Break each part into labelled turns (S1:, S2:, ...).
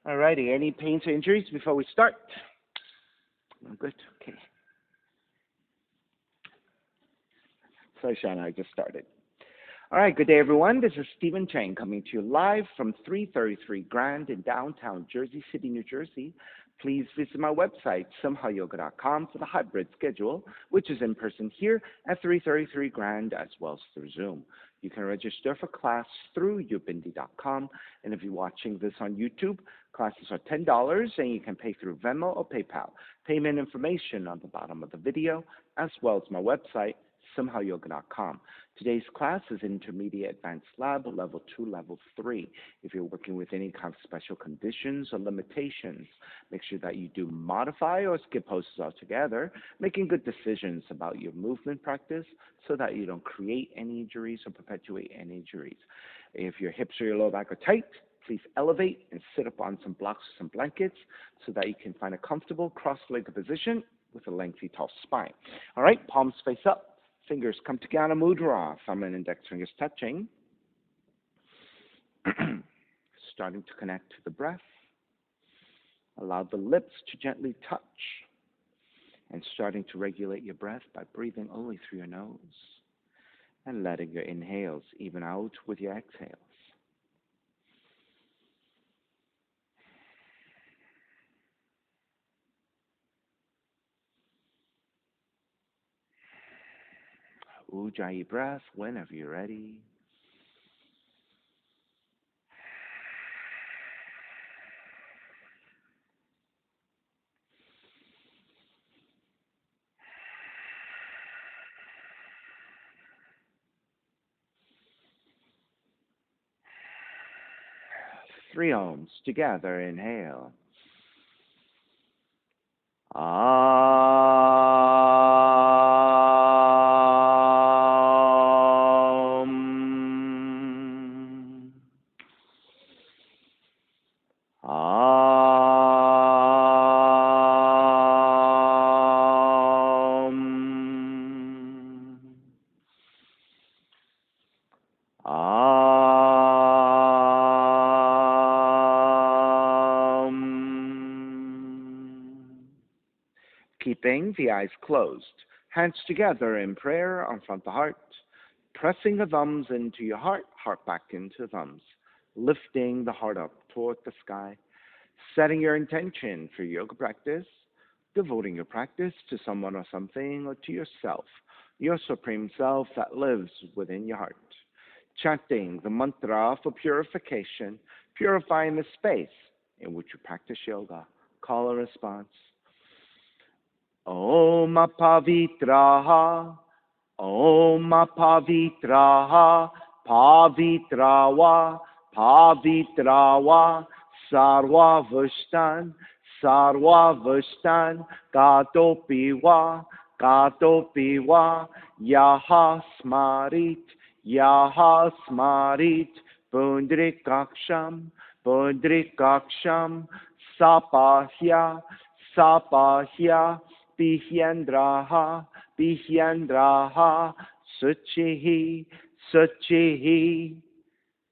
S1: Alrighty, any pains or injuries before we start? No good. Okay. Sorry, Shana, I just started. All right, good day, everyone. This is Stephen Chang coming to you live from 333 Grand in downtown Jersey City, New Jersey. Please visit my website, simhayoga.com, for the hybrid schedule, which is in person here at 333 Grand as well as through Zoom. You can register for class through ubindi.com, and if you're watching this on YouTube, classes are $10, and you can pay through Venmo or PayPal. Payment information on the bottom of the video, as well as my website, simhayoga.com. Today's class is Intermediate Advanced Lab, Level 2, Level 3. If you're working with any kind of special conditions or limitations, make sure that you do modify or skip poses altogether, making good decisions about your movement practice so that you don't create any injuries or perpetuate any injuries. If your hips or your lower back are tight, please elevate and sit up on some blocks or some blankets so that you can find a comfortable cross-legged position with a lengthy, tall spine. All right, palms face up. Fingers come together, mudra, thumb and index fingers touching. Starting to connect to the breath. Allow the lips to gently touch. And starting to regulate your breath by breathing only through your nose. And letting your inhales even out with your exhales. Ujjayi breath whenever you're ready. Three ohms together. Inhale. Keeping the eyes closed, hands together in prayer on front of the heart, pressing the thumbs into your heart, heart back into thumbs, lifting the heart up toward the sky, setting your intention for yoga practice, devoting your practice to someone or something or to yourself, your supreme self that lives within your heart, chanting the mantra for purification, purifying the space in which you practice yoga. Call and response. Om Pavitraha, Om Pavitraha, Pavitrawa, Pavitrawa, Sarva Vushtan, Sarva Vushtan, Gatopiwa, Gatopiwa, Yaha Smarit, Yaha Smarit, Pundrikaksham, Pundrikaksham, Sapahya, Sapahya, Bihyendraha, Bihyendraha, Suchihi, Suchihi.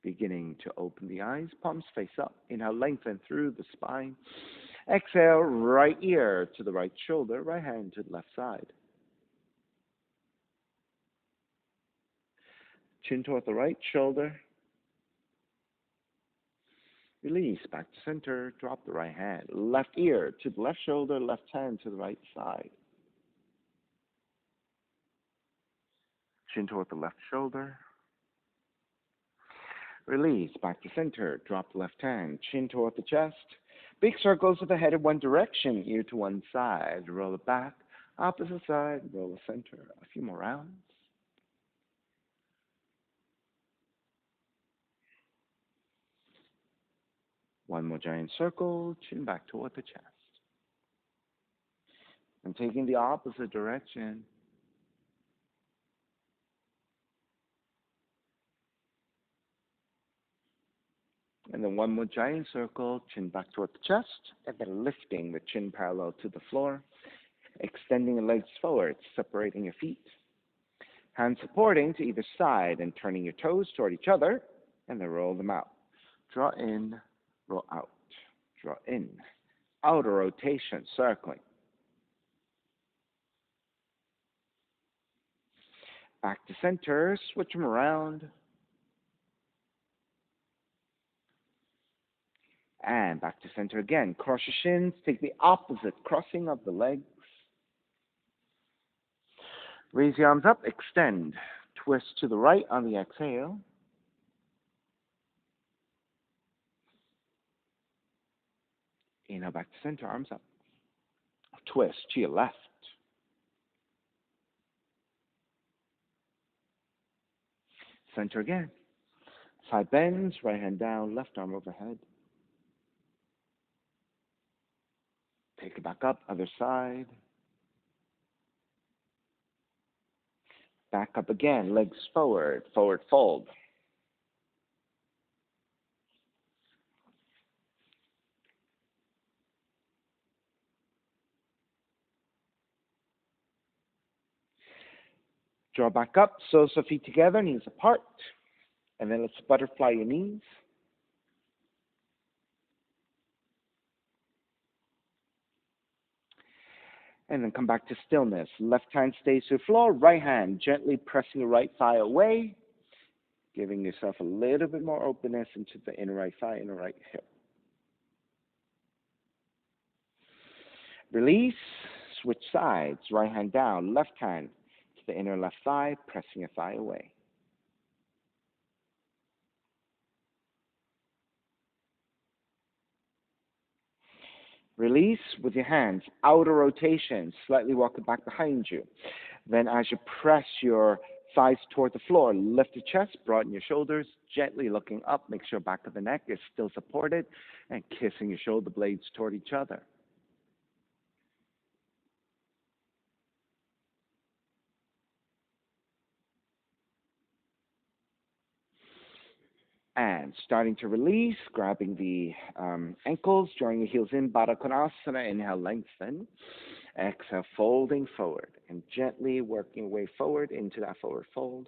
S1: Beginning to open the eyes, palms face up. Inhale, lengthen through the spine. Exhale, right ear to the right shoulder, right hand to the left side. Chin toward the right shoulder. Release back to center, drop the right hand. Left ear to the left shoulder, left hand to the right side. Chin toward the left shoulder. Release back to center, drop the left hand, chin toward the chest. Big circles of the head in one direction, ear to one side. Roll it back, opposite side, roll the center. A few more rounds. One more giant circle, chin back toward the chest. And taking the opposite direction. And then one more giant circle, chin back toward the chest, and then lifting the chin parallel to the floor, extending the legs forward, separating your feet. Hands supporting to either side and turning your toes toward each other, and then roll them out. Draw in, roll out. outer rotation, circling. Back to center, switch them around. And back to center again. Cross your shins, take the opposite crossing of the legs. Raise your arms up, extend. Twist to the right on the exhale. Inhale back to center, arms up. Twist to your left. Center again. Side bends, right hand down, left arm overhead. Take it back up, other side. Back up again, legs forward, forward fold. Draw back up, soles of feet together, knees apart. And then let's butterfly your knees. And then come back to stillness. Left hand stays to the floor, right hand gently pressing the right thigh away, giving yourself a little bit more openness into the inner right thigh, inner right hip. Release, switch sides, right hand down, left hand to the inner left thigh, pressing your thigh away. Release with your hands, outer rotation, slightly walk it back behind you. Then as you press your thighs toward the floor, lift the chest, broaden your shoulders, gently looking up, make sure back of the neck is still supported, and kissing your shoulder blades toward each other. And starting to release, grabbing the ankles, drawing your heels in, Baddha Konasana, inhale, lengthen. Exhale, folding forward, and gently working your way forward into that forward fold.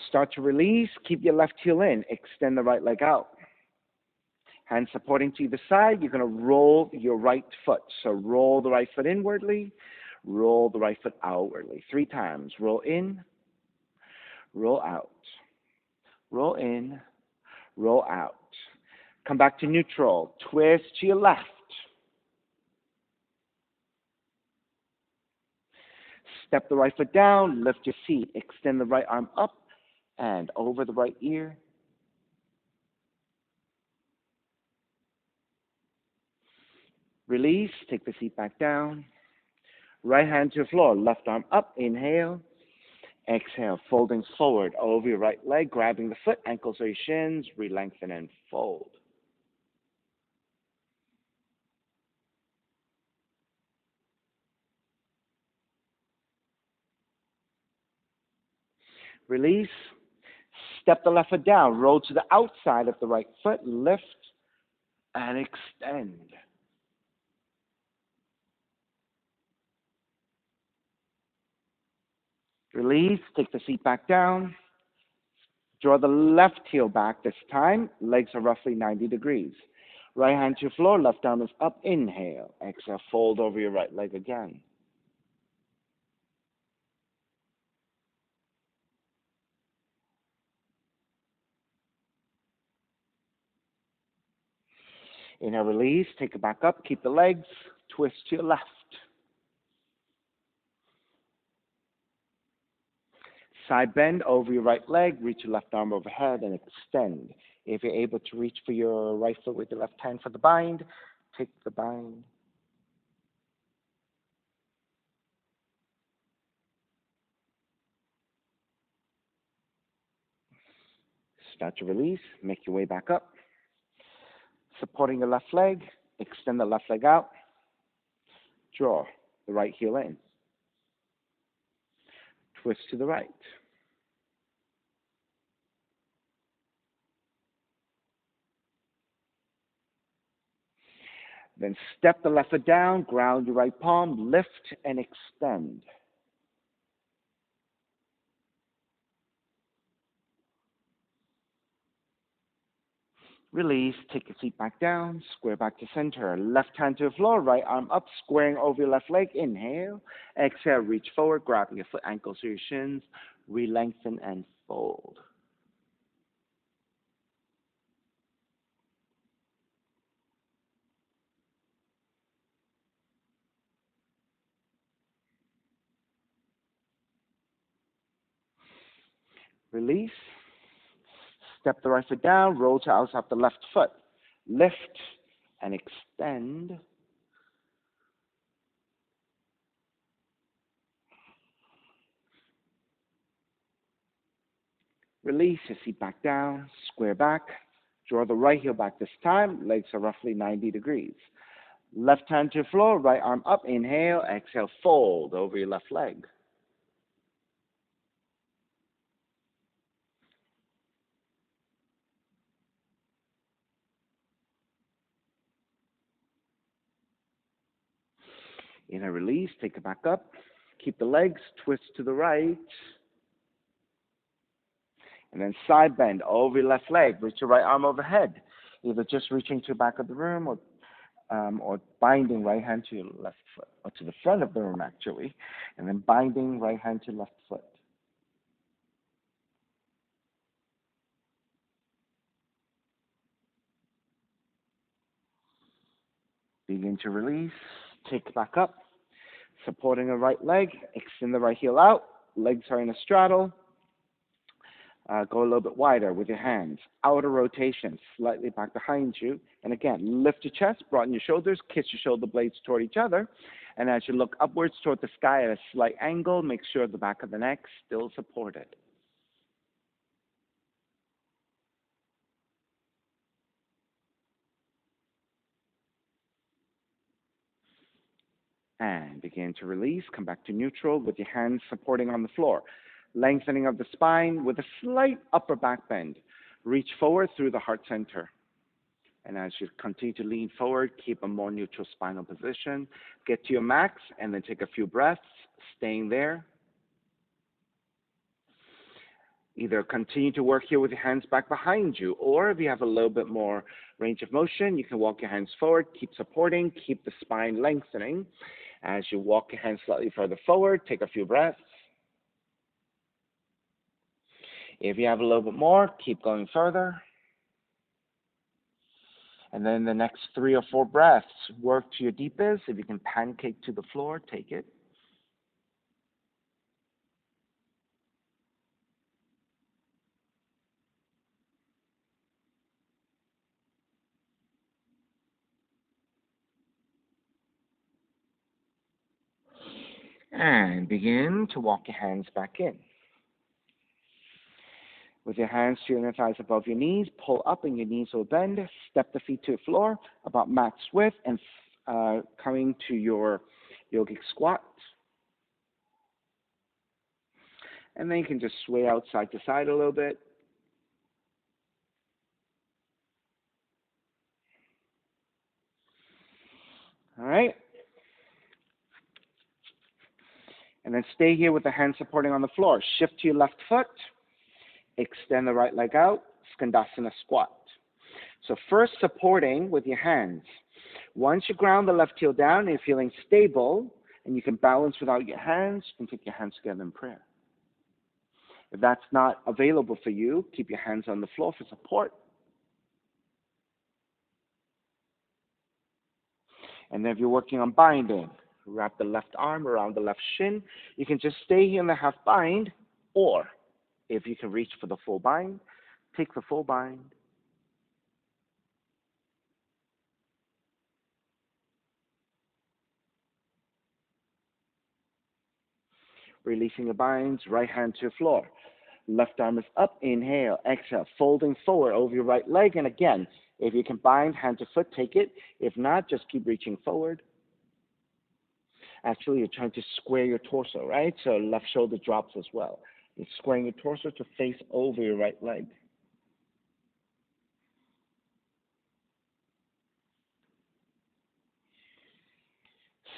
S1: Start to release, keep your left heel in, extend the right leg out. Hands supporting to either side, you're going to roll your right foot. So roll the right foot inwardly, roll the right foot outwardly. 3 times. Roll in, roll out. Roll in, roll out. Come back to neutral. Twist to your left. Step the right foot down, lift your feet. Extend the right arm up and over the right ear. Release, take the feet back down. Right hand to the floor, left arm up, inhale. Exhale, folding forward over your right leg, grabbing the foot, ankles or your shins, re-lengthen and fold. Release, step the left foot down, roll to the outside of the right foot, lift and extend. Release, take the feet back down. Draw the left heel back this time. Legs are roughly 90 degrees. Right hand to the floor, left arm is up. Inhale. Exhale, fold over your right leg again. Inhale, release. Take it back up. Keep the legs. Twist to your left. Side bend over your right leg. Reach your left arm overhead and extend. If you're able to reach for your right foot with your left hand for the bind, take the bind. Start to release. Make your way back up. Supporting your left leg. Extend the left leg out. Draw the right heel in. Twist to the right. Then step the left foot down, ground your right palm, lift and extend. Release, take your feet back down, square back to center. Left hand to the floor, right arm up, squaring over your left leg. Inhale. Exhale, reach forward, grabbing your foot ankles or your shins. Re-lengthen and fold. Release. Step the right foot down, roll to outside the left foot. Lift and extend. Release your seat back down, square back. Draw the right heel back this time. Legs are roughly 90 degrees. Left hand to the floor, right arm up. Inhale, exhale, fold over your left leg. Inhale, release, take it back up. Keep the legs, twist to the right. And then side bend over your left leg. Reach your right arm overhead. Either just reaching to the back of the room or binding right hand to your left foot, or to the front of the room actually, and then binding right hand to left foot. Begin to release, take it back up, supporting the right leg, extend the right heel out, legs are in a straddle, go a little bit wider with your hands, outer rotation, slightly back behind you, and again, lift your chest, broaden your shoulders, kiss your shoulder blades toward each other, and as you look upwards toward the sky at a slight angle, make sure the back of the neck still supported. And begin to release, come back to neutral with your hands supporting on the floor. Lengthening of the spine with a slight upper back bend. Reach forward through the heart center. And as you continue to lean forward, keep a more neutral spinal position. Get to your max and then take a few breaths, staying there. Either continue to work here with your hands back behind you, or if you have a little bit more range of motion, you can walk your hands forward, keep supporting, keep the spine lengthening. As you walk your hands slightly further forward, take a few breaths. If you have a little bit more, keep going further. And then the next 3 or 4 breaths, work to your deepest. If you can pancake to the floor, take it. And begin to walk your hands back in. With your hands to your inner thighs above your knees, pull up and your knees will bend. Step the feet to the floor about max width and coming to your yogic squat. And then you can just sway out side to side a little bit. All right. And then stay here with the hands supporting on the floor. Shift to your left foot. Extend the right leg out. Skandasana squat. So first supporting with your hands. Once you ground the left heel down and you're feeling stable and you can balance without your hands, you can take your hands together in prayer. If that's not available for you, keep your hands on the floor for support. And then if you're working on binding, wrap the left arm around the left shin. You can just stay here in the half bind, or if you can reach for the full bind, take the full bind. Releasing the binds, right hand to the floor. Left arm is up, inhale, exhale, folding forward over your right leg. And again, if you can bind hand to foot, take it. If not, just keep reaching forward. Actually, you're trying to square your torso, right? So left shoulder drops as well. You're squaring your torso to face over your right leg.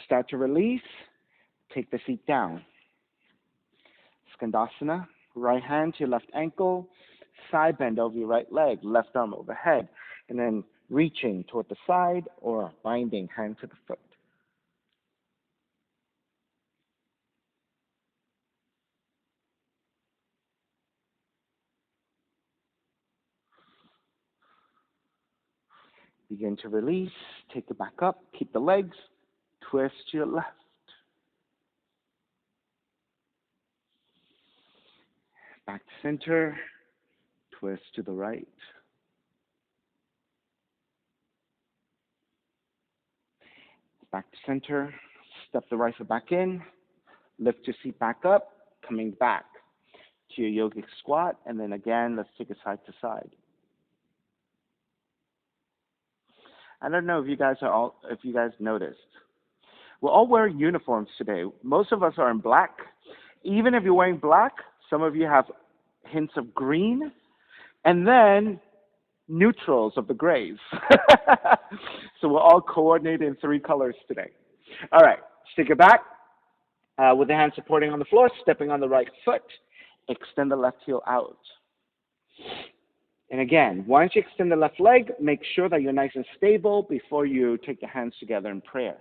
S1: Start to release. Take the feet down. Skandasana. Right hand to your left ankle. Side bend over your right leg. Left arm overhead. and then reaching toward the side or binding hand to the foot. Begin to release, take it back up, keep the legs, twist to your left. Back to center, twist to the right. Back to center, step the right foot back in, lift your seat back up, coming back to your yogic squat, and then again, let's take it side to side. I don't know if you guys noticed. We're all wearing uniforms today. Most of us are in black. Even if you're wearing black, some of you have hints of green, and then neutrals of the grays. So we're all coordinated in 3 colors today. All right, stick it back with the hand supporting on the floor, stepping on the right foot. Extend the left heel out. And again, once you extend the left leg, make sure that you're nice and stable before you take the hands together in prayer.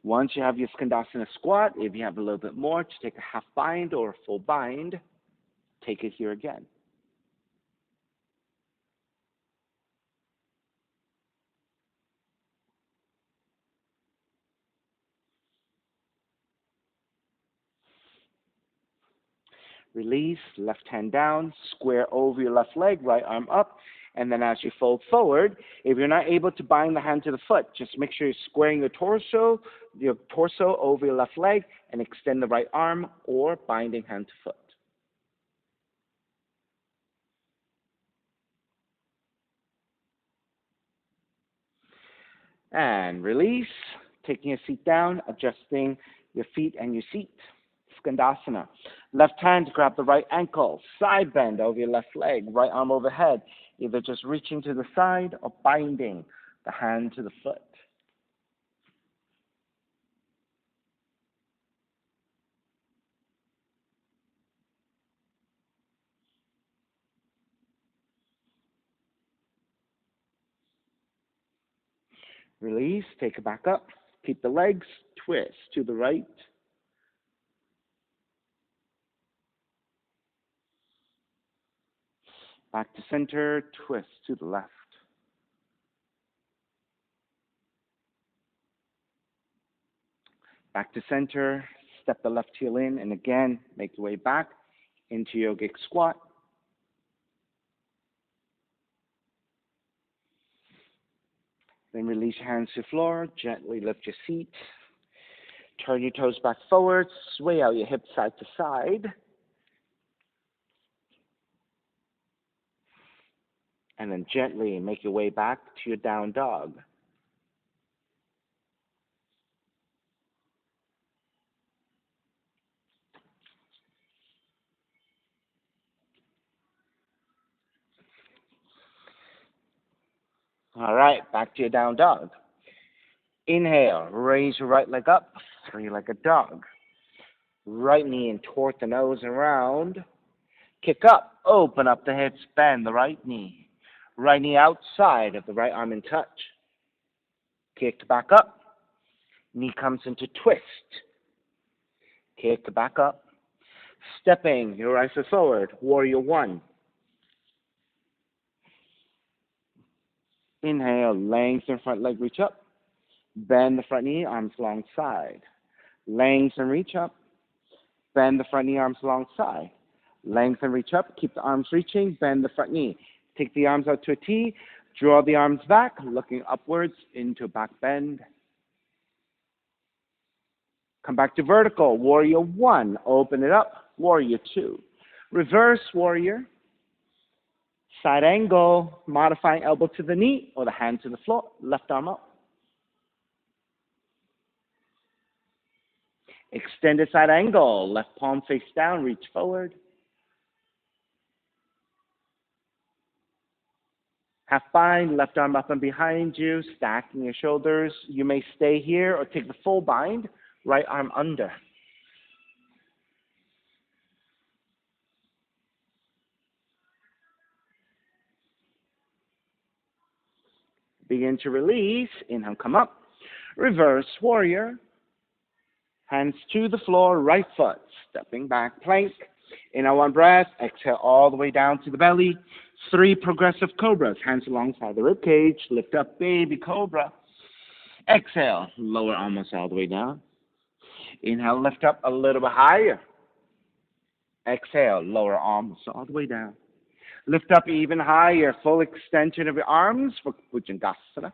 S1: Once you have your Skandasana squat, if you have a little bit more to take a half bind or a full bind, take it here again. Release, left hand down, square over your left leg, right arm up, and then as you fold forward, if you're not able to bind the hand to the foot, just make sure you're squaring your torso over your left leg, and extend the right arm or binding hand to foot. And release, taking your seat down, adjusting your feet and your seat. Skandasana. Left hand to grab the right ankle, side bend over your left leg, right arm overhead, either just reaching to the side or binding the hand to the foot. Release, take it back up, keep the legs, twist to the right. Back to center, twist to the left. Back to center, step the left heel in, and again, make your way back into yogic squat. Then release your hands to the floor, gently lift your seat. Turn your toes back forward, sway out your hips side to side. And then gently make your way back to your down dog. All right, back to your down dog. Inhale, raise your right leg up, 3-legged dog. Right knee in toward the nose and round. Kick up, open up the hips, bend the right knee. Right knee outside of the right arm in touch. Kick back up. Knee comes into twist. Kick back up. Stepping your right foot forward, warrior 1. Inhale, lengthen front leg, reach up. Bend the front knee, arms alongside. Lengthen, reach up. Bend the front knee, arms alongside. Lengthen, reach up. Keep the arms reaching. Bend the front knee. Take the arms out to a T. Draw the arms back, looking upwards into a back bend. Come back to vertical. Warrior 1. Open it up. Warrior 2. Reverse warrior. Side angle. Modifying elbow to the knee or the hand to the floor. Left arm up. Extended side angle. Left palm face down. Reach forward. Half bind, left arm up and behind you, stacking your shoulders. You may stay here or take the full bind, right arm under. Begin to release. Inhale, come up. Reverse warrior. Hands to the floor, right foot. Stepping back, plank. Inhale, one breath. Exhale all the way down to the belly. 3 progressive cobras. Hands alongside the rib cage. Lift up, baby cobra. Exhale, lower almost all the way down. Inhale, lift up a little bit higher. Exhale, lower arms all the way down. Lift up even higher, full extension of your arms for Bhujangasana.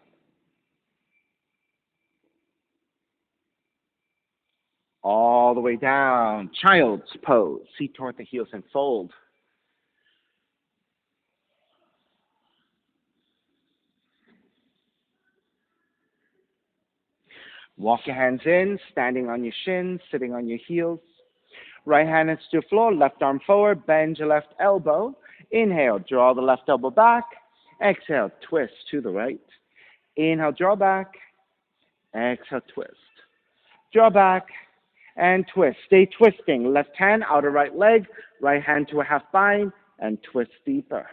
S1: All the way down, child's pose. Seat toward the heels and fold. Walk your hands in, standing on your shins, sitting on your heels. Right hand is to the floor, left arm forward, bend your left elbow. Inhale, draw the left elbow back. Exhale, twist to the right. Inhale, draw back. Exhale, twist. Draw back and twist. Stay twisting. Left hand, outer right leg. Right hand to a half bind and twist deeper.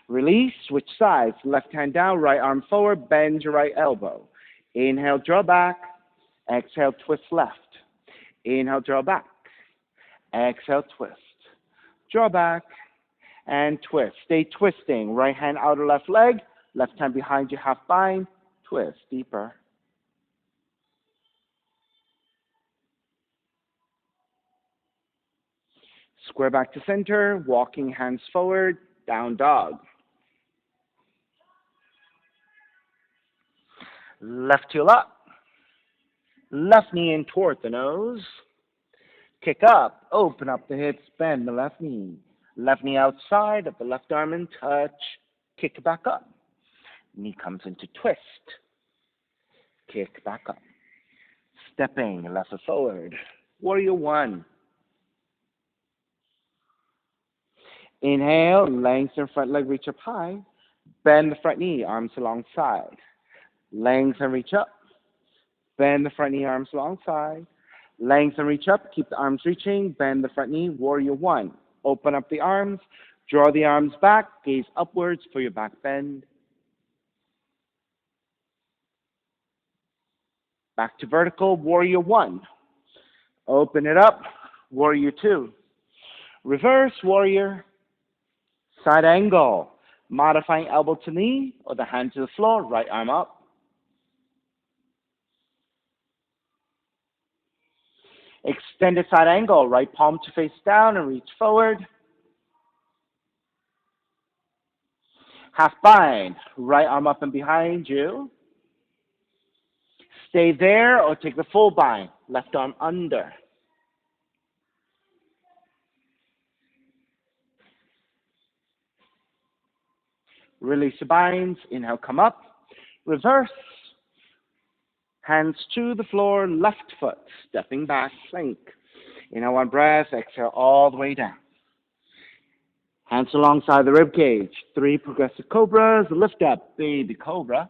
S1: Release, switch sides. Left hand down, right arm forward, bend your right elbow. Inhale, draw back. Exhale, twist left. Inhale, draw back. Exhale, twist. Draw back and twist. Stay twisting. Right hand, outer left leg. Left hand behind you, half bind. Twist deeper. Square back to center. Walking hands forward. Down dog. Left heel up. Left knee in toward the nose. Kick up. Open up the hips. Bend the left knee. Left knee outside of the left arm and touch. Kick back up. Knee comes into twist. Kick back up. Stepping left foot forward. Warrior one. Inhale, lengthen front leg, reach up high. Bend the front knee, arms alongside. Lengthen, reach up. Bend the front knee, arms alongside. Lengthen, reach up, keep the arms reaching. Bend the front knee, warrior one. Open up the arms, draw the arms back, gaze upwards for your back bend. Back to vertical, warrior one. Open it up, warrior two. Reverse warrior. Side angle, modifying elbow to knee or the hand to the floor, right arm up. Extended side angle, right palm to face down and reach forward. Half bind, right arm up and behind you. Stay there or take the full bind, left arm under. Release the binds, inhale, come up. Reverse. Hands to the floor, left foot, stepping back, plank. Inhale, one breath, exhale all the way down. Hands alongside the rib cage. 3 progressive cobras, lift up, baby cobra.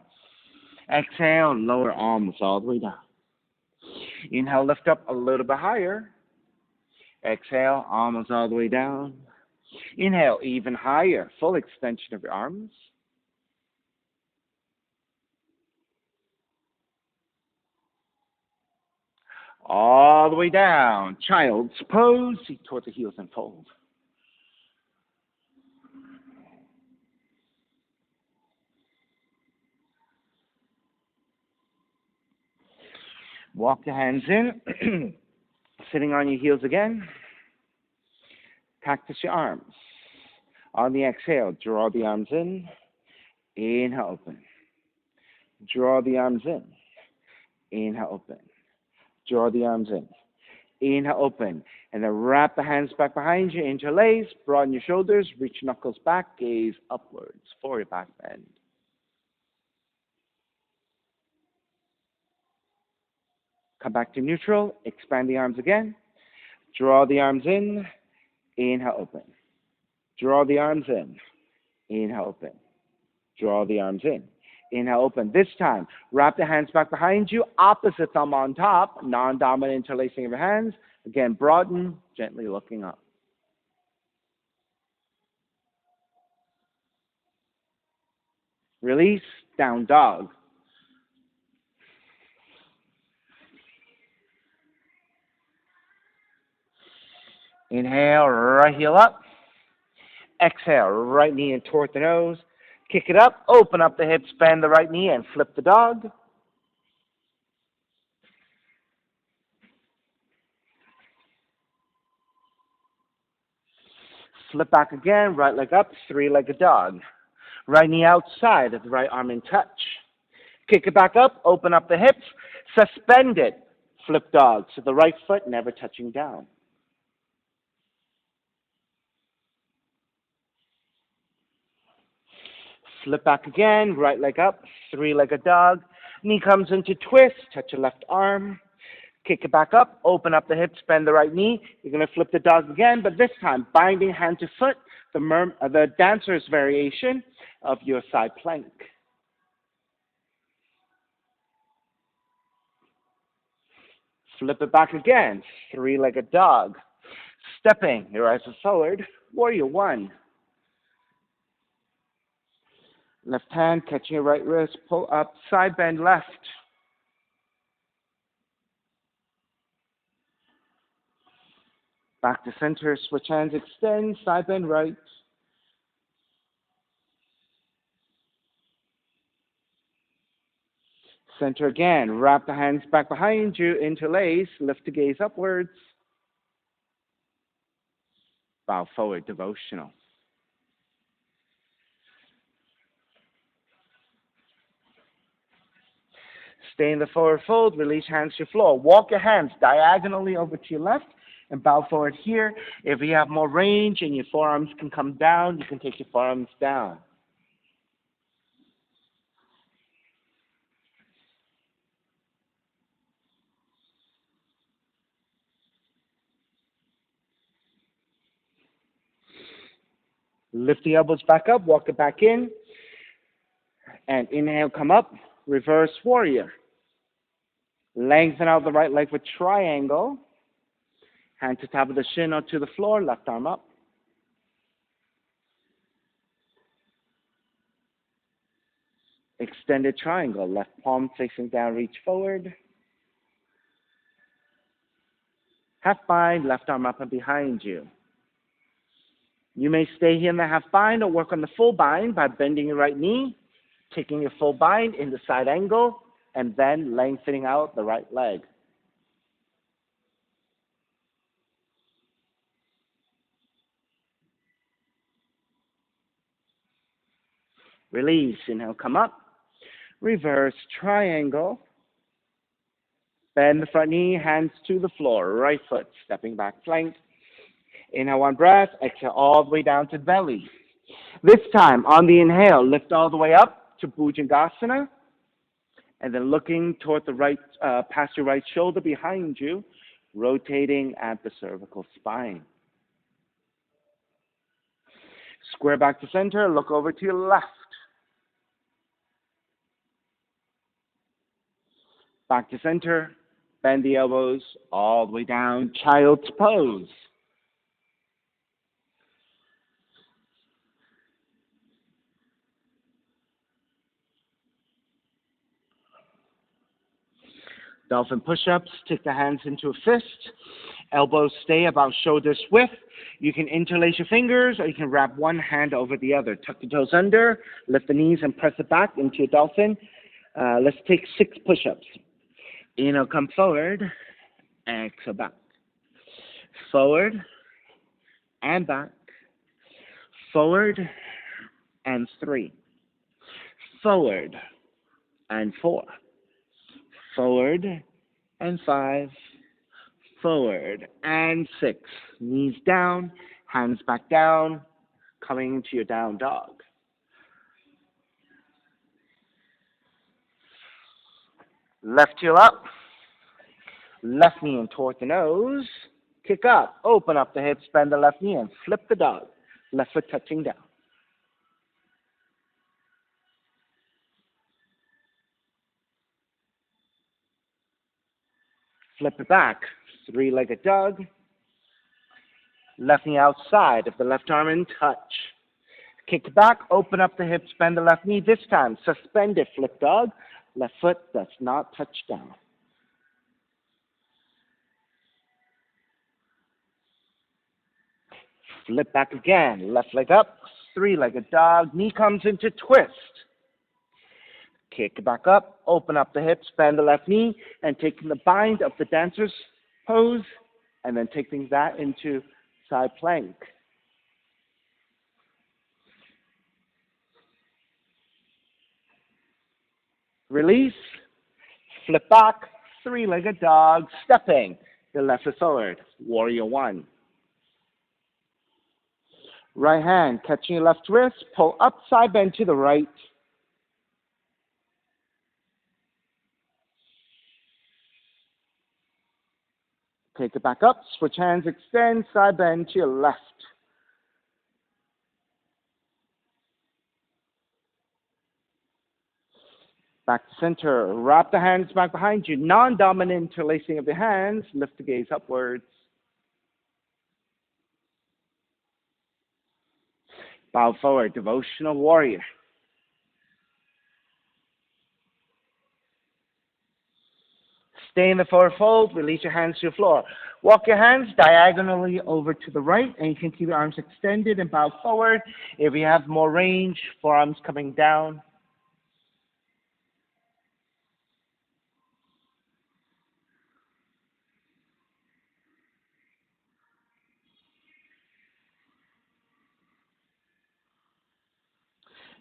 S1: Exhale, lower arms all the way down. Inhale, lift up a little bit higher. Exhale, arms all the way down. Inhale, even higher, full extension of your arms. All the way down, child's pose, seat towards the heels and fold. Walk the hands in, sitting on your heels again. Cactus your arms. On the exhale, draw the arms in. Inhale, open. Draw the arms in. Inhale, open. Draw the arms in. Inhale, open. And then wrap the hands back behind you, interlace, broaden your shoulders, reach knuckles back, gaze upwards for your back bend. Come back to neutral, expand the arms again. Draw the arms in. Inhale, open. Draw the arms in. Inhale, open. Draw the arms in. Inhale, open. This time, wrap the hands back behind you. Opposite thumb on top. Non-dominant interlacing of your hands. Again, broaden, gently looking up. Release, down dog. Inhale, right heel up. Exhale, right knee in toward the nose. Kick it up, open up the hips, bend the right knee, and flip the dog. Flip back again, right leg up, three-legged dog. Right knee outside of the right arm in touch. Kick it back up, open up the hips, suspend it. Flip dog, so the right foot never touching down. Flip back again, right leg up, three-legged dog. Knee comes into twist, touch your left arm. Kick it back up, open up the hips, bend the right knee. You're going to flip the dog again, but this time binding hand to foot, the dancer's variation of your side plank. Flip it back again, three-legged dog. Stepping your eyes forward, warrior one. Left hand catching your right wrist, pull up, side bend left. Back to center, switch hands, extend, side bend right. Center again, wrap the hands back behind you, interlace, lift the gaze upwards. Bow forward, devotional. Stay in the forward fold, release hands to floor. Walk your hands diagonally over to your left and bow forward here. If you have more range and your forearms can come down, you can take your forearms down. Lift the elbows back up, walk it back in. And inhale, come up, reverse warrior. Lengthen out the right leg for triangle. Hand to top of the shin or to the floor, left arm up. Extended triangle, left palm facing down, reach forward. Half bind, left arm up and behind you. You may stay here in the half bind or work on the full bind by bending your right knee, taking your full bind in the side angle, and then lengthening out the right leg. Release, inhale, come up. Reverse triangle. Bend the front knee, hands to the floor, right foot, stepping back plank. Inhale, one breath, exhale all the way down to belly. This time, on the inhale, lift all the way up to Bhujangasana, and then looking toward the right, past your right shoulder behind you, rotating at the cervical spine. Square back to center, look over to your left. Back to center, bend the elbows all the way down, child's pose. Dolphin push-ups, take the hands into a fist. Elbows stay about shoulders width. You can interlace your fingers or you can wrap one hand over the other. Tuck the toes under, lift the knees and press it back into your dolphin. Let's take 6 push-ups. Inhale, come forward. Exhale, back. Forward and back. Forward and 3. Forward and 4. Forward and 5. Forward and 6. Knees down, hands back down, coming to your down dog. Left heel up, left knee in toward the nose, kick up, open up the hips, bend the left knee and flip the dog, left foot touching down. Flip it back, three-legged dog, left knee outside of the left arm in touch. Kick back, open up the hips, bend the left knee. This time, suspended flip dog. Left foot does not touch down. Flip back again. Left leg up, three-legged dog. Knee comes into twist. Kick back up, open up the hips, bend the left knee, and taking the bind of the dancer's pose, and then taking that into side plank. Release, flip back, three-legged dog, stepping. The left foot forward, warrior one. Right hand, catching your left wrist, pull up, side bend to the right. Take it back up, switch hands, extend, side bend to your left. Back to center, wrap the hands back behind you, non-dominant interlacing of the hands, lift the gaze upwards. Bow forward, devotional warrior. Stay in the forward fold, release your hands to the floor. Walk your hands diagonally over to the right, and you can keep your arms extended and bow forward. If you have more range, forearms coming down.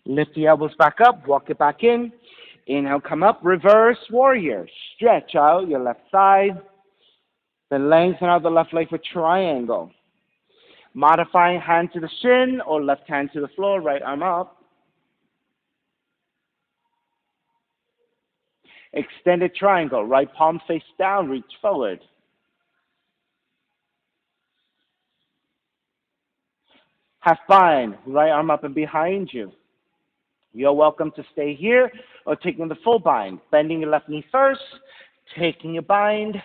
S1: Lift the elbows back up, walk it back in. Inhale, come up, reverse warrior. Stretch out your left side. Then lengthen out the left leg for triangle. Modifying hand to the shin or left hand to the floor, right arm up. Extended triangle, right palm face down, reach forward. Half bind, right arm up and behind you. You're welcome to stay here or taking the full bind. Bending your left knee first, taking your bind,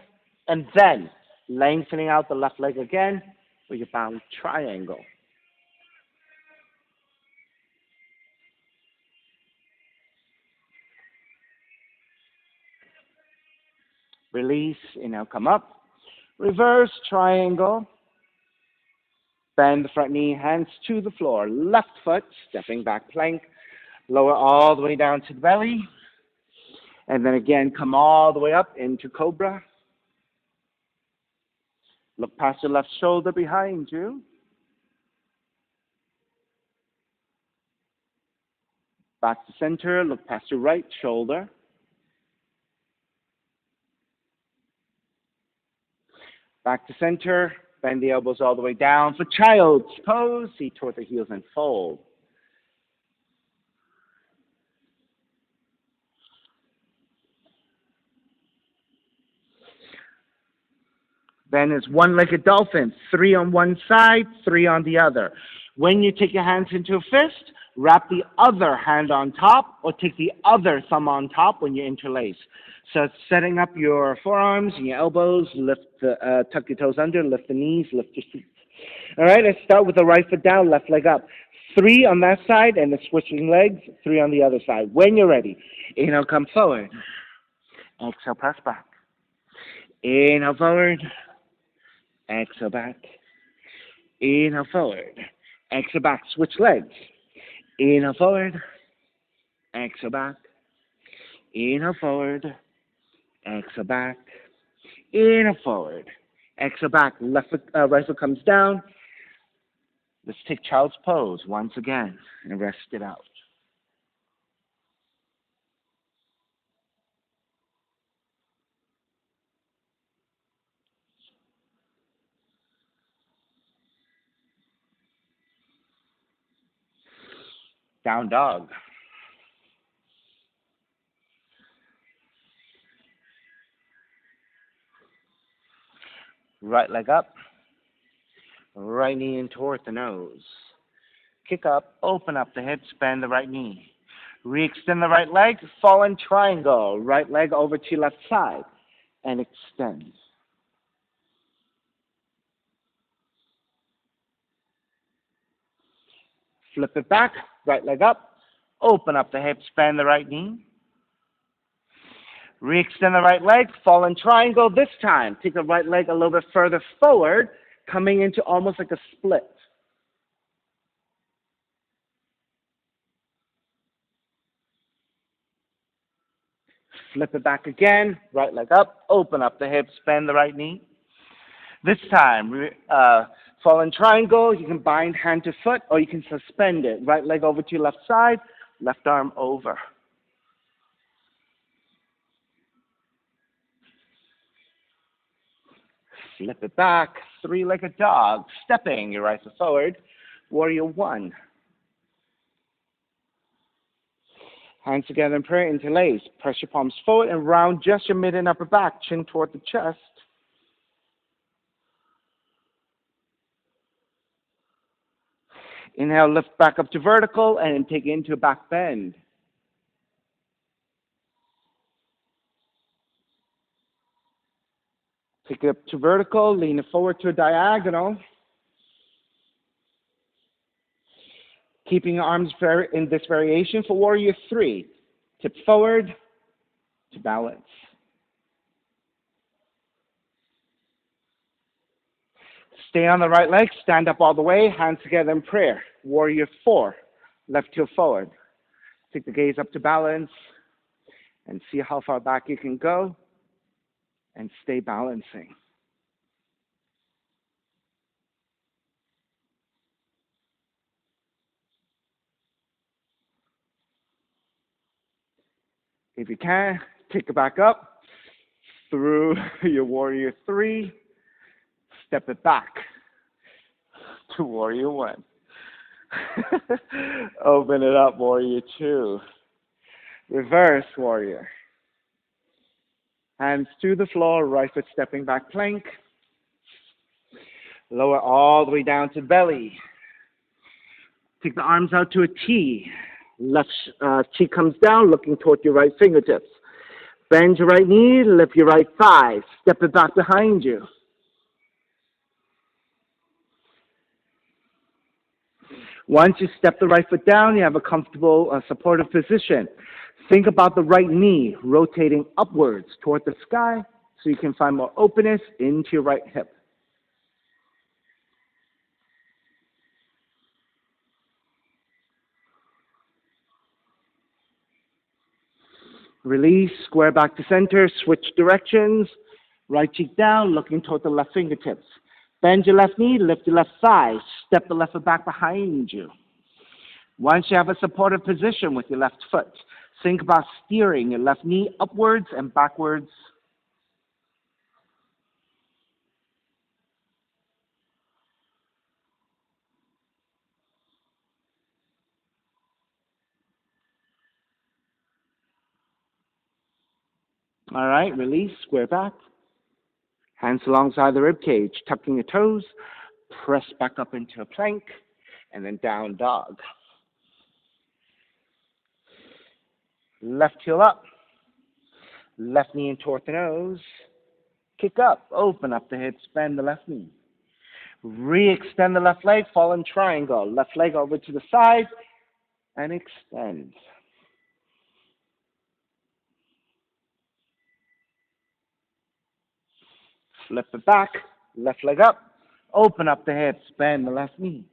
S1: and then lengthening out the left leg again with your bound triangle. Release, inhale, come up. Reverse triangle. Bend the front knee, hands to the floor. Left foot, stepping back plank. Lower all the way down to the belly. And then again, come all the way up into cobra. Look past your left shoulder behind you. Back to center, look past your right shoulder. Back to center, bend the elbows all the way down for child's pose. Feet toward the heels and fold. Then is one-legged dolphin, 3 on one side, 3 on the other. When you take your hands into a fist, wrap the other hand on top or take the other thumb on top when you interlace. So it's setting up your forearms and your elbows, tuck your toes under, lift the knees, lift your feet. All right, let's start with the right foot down, left leg up. 3 on that side and the switching legs, 3 on the other side. When you're ready, inhale, come forward. Exhale, press back. Inhale, forward. Exhale, back. Inhale, forward. Exhale, back. Switch legs. Inhale, forward. Exhale, back. Inhale, forward. Exhale, back. Inhale, forward. Exhale, back. Right foot comes down. Let's take child's pose once again and rest it out. Down dog. Right leg up. Right knee in toward the nose. Kick up, open up the hips, bend the right knee. Re-extend the right leg, fallen triangle. Right leg over to your left side and extend. Flip it back, right leg up. Open up the hips, bend the right knee. Re-extend the right leg, fall in triangle. This time, take the right leg a little bit further forward, coming into almost like a split. Flip it back again, right leg up, open up the hips, bend the right knee. This time, fall in triangle. You can bind hand to foot, or you can suspend it. Right leg over to your left side, left arm over. Flip it back, three-legged dog, stepping your right foot forward, warrior one. Hands together in prayer, interlace. Press your palms forward and round just your mid and upper back, chin toward the chest. Inhale, lift back up to vertical and take it into a back bend. Take it up to vertical, lean it forward to a diagonal. Keeping your arms in this variation for warrior three. Tip forward to balance. Stay on the right leg, stand up all the way, hands together in prayer. Warrior four, left heel forward. Take the gaze up to balance and see how far back you can go and stay balancing. If you can, take it back up through your warrior three, step it back to warrior one. Open it up, warrior two. Reverse warrior. Hands to the floor, right foot stepping back plank. Lower all the way down to belly. Take the arms out to a T. Left cheek comes down, looking toward your right fingertips. Bend your right knee, lift your right thigh. Step it back behind you. Once you step the right foot down, you have a comfortable supportive position. Think about the right knee rotating upwards toward the sky so you can find more openness into your right hip. Release, square back to center, switch directions. Right cheek down, looking toward the left fingertips. Bend your left knee, lift your left thigh. Step the left foot back behind you. Once you have a supportive position with your left foot, think about steering your left knee upwards and backwards. All right, release, square back. Hands alongside the rib cage, tucking your toes. Press back up into a plank, and then down dog. Left heel up. Left knee in toward the nose. Kick up, open up the hips, bend the left knee. Re-extend the left leg, fall in triangle. Left leg over to the side, and extend. Flip it back, left leg up, open up the hips, bend the left knee.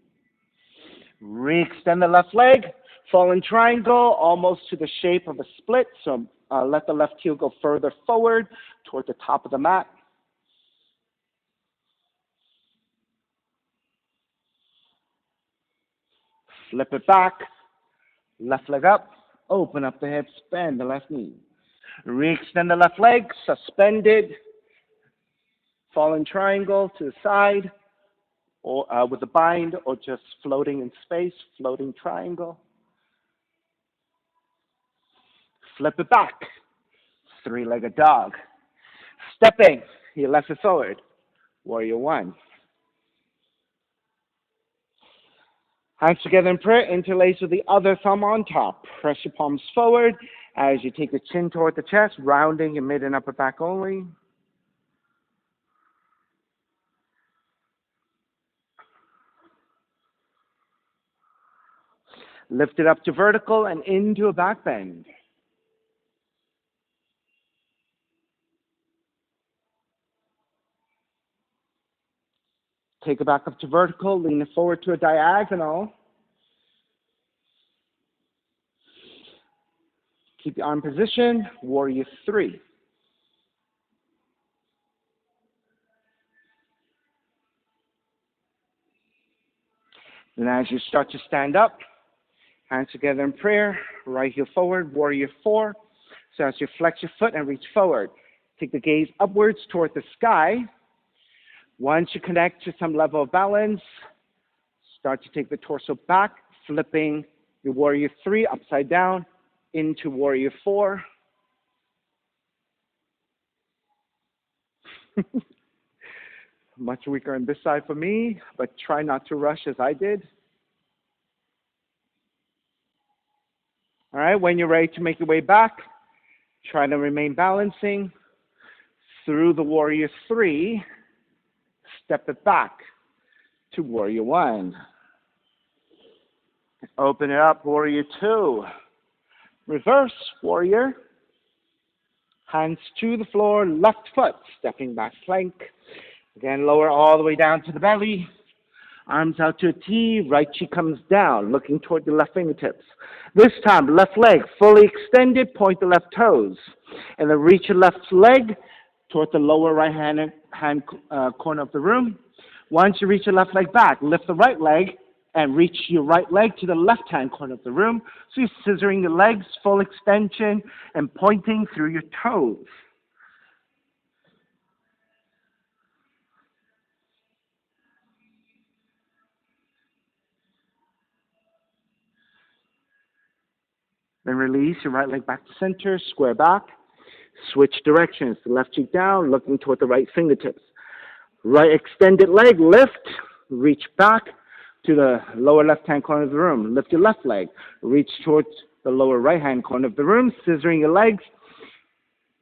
S1: Re-extend the left leg, fall in triangle, almost to the shape of a split, so let the left heel go further forward toward the top of the mat. Flip it back, left leg up, open up the hips, bend the left knee. Re-extend the left leg, suspended, fall in triangle to the side, or with a bind, or just floating in space, floating triangle. Flip it back, three-legged dog. Stepping your left foot forward, warrior one. Hands together in prayer, interlace with the other thumb on top. Press your palms forward as you take your chin toward the chest, rounding your mid and upper back only. Lift it up to vertical and into a back bend. Take it back up to vertical, lean it forward to a diagonal. Keep the arm position, warrior three. Then as you start to stand up, hands together in prayer, right heel forward, warrior four. So as you flex your foot and reach forward, take the gaze upwards toward the sky. Once you connect to some level of balance, start to take the torso back, flipping your warrior three upside down into warrior four. Much weaker on this side for me, but try not to rush as I did. All right, when you're ready to make your way back, try to remain balancing through the warrior three. Step it back to warrior one. Open it up, warrior two. Reverse, warrior. Hands to the floor, left foot, stepping back plank. Again, lower all the way down to the belly. Arms out to a T, right cheek comes down, looking toward the left fingertips. This time, left leg fully extended, point the left toes. And then reach your left leg toward the lower right-hand corner of the room. Once you reach your left leg back, lift the right leg and reach your right leg to the left-hand corner of the room. So you're scissoring the legs, full extension, and pointing through your toes. Then release your right leg back to center, square back. Switch directions, the left cheek down, looking toward the right fingertips. Right extended leg, lift, reach back to the lower left-hand corner of the room. Lift your left leg, reach towards the lower right-hand corner of the room, scissoring your legs,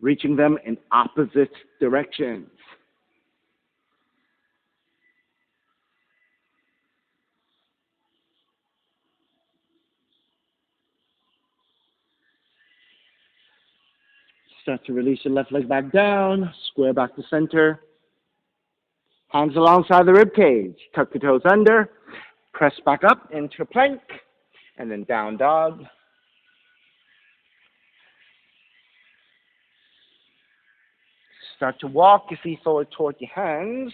S1: reaching them in opposite directions. Start to release your left leg back down, square back to center. Hands alongside the rib cage. Tuck your toes under. Press back up into a plank. And then down dog. Start to walk your feet forward toward your hands.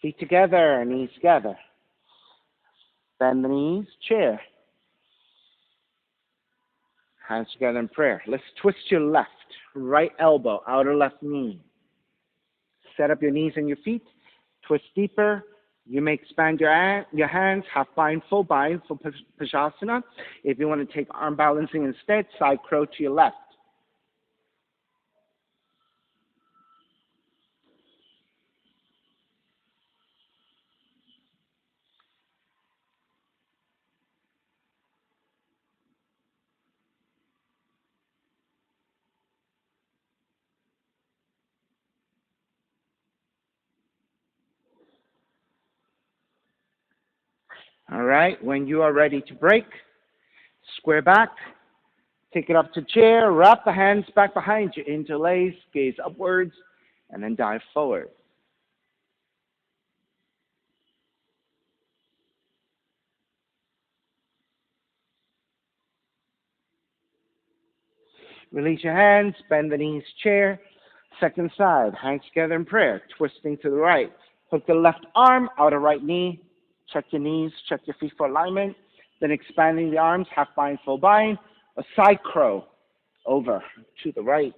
S1: Feet together, knees together. Bend the knees, chair. Hands together in prayer. Let's twist your left, right elbow, outer left knee. Set up your knees and your feet. Twist deeper. You may expand your hands, half bind, full Pajasana. If you want to take arm balancing instead, side crow to your left. All right, when you are ready to break, square back, take it up to chair, wrap the hands back behind you, interlace, gaze upwards, and then dive forward. Release your hands, bend the knees, chair, second side, hands together in prayer, twisting to the right. Hook the left arm, outer right knee, check your knees, check your feet for alignment, then expanding the arms, half bind, full bind, a side crow, over to the right.